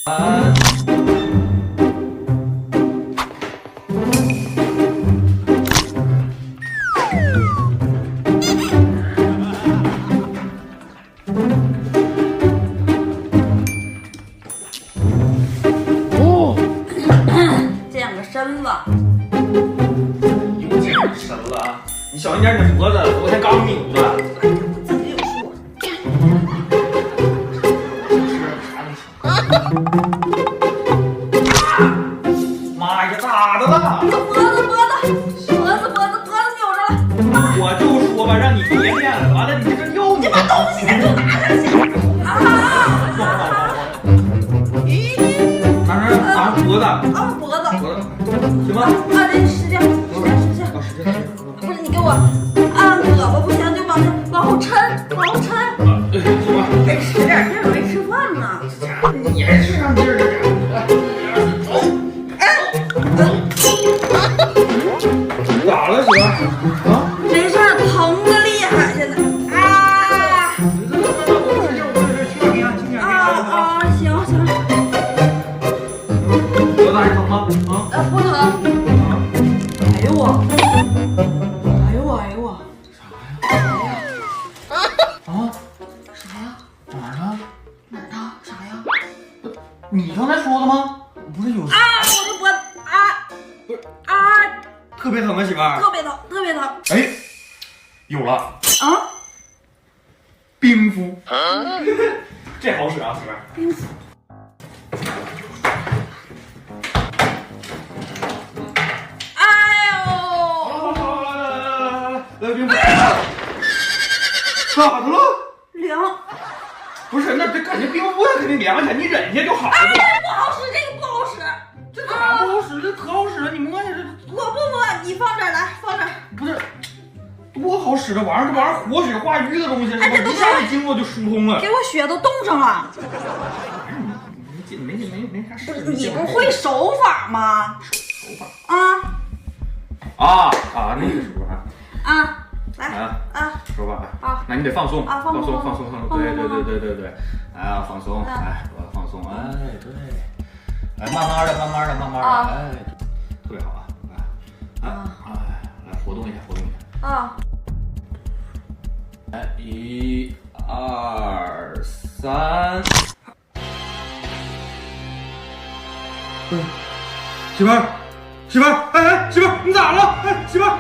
哦，健个身了。又健身了？你小心点你脖子，昨天刚扭的。自己有数。妈呀，咋的了？脖子扭着了。我就说吧，让你别练了，完了你这又你把东西给我拿下去！拿脖子。脖子。行吗？这使劲。不是你给我按胳膊不行，就往后抻。行吧。哎，使点劲儿，没吃饭呢。你还是上劲儿了。咋了，媳妇？啊？没事，疼的厉害，现在。行。脖子还疼吗？不疼。哎呦我。啥呀？你刚才说的吗？不是有我的脖子不是特别疼啊，媳妇儿。特别疼。哎，有了，冰敷，这好使啊，媳妇儿。冰敷。来冰敷。咋的了？凉。不是，那这感觉冰敷它肯定凉起来，你忍一下就好了。不好使，这个不好使。这咋不好使？这可好使了，你摸一下这。我不摸，你放这儿来，放这儿。不是，多好使这玩意儿，这玩意儿活血化瘀的东西，是吧？这都一下子经络就疏通了。给我血都冻上了。没啥事。你不会手法吗？手法那个手法。来手法那你得放松放松，对，放松，放松，对，慢慢的，特别好来活动一下，来1、2、3，媳妇儿，媳妇儿，你咋了？媳妇儿，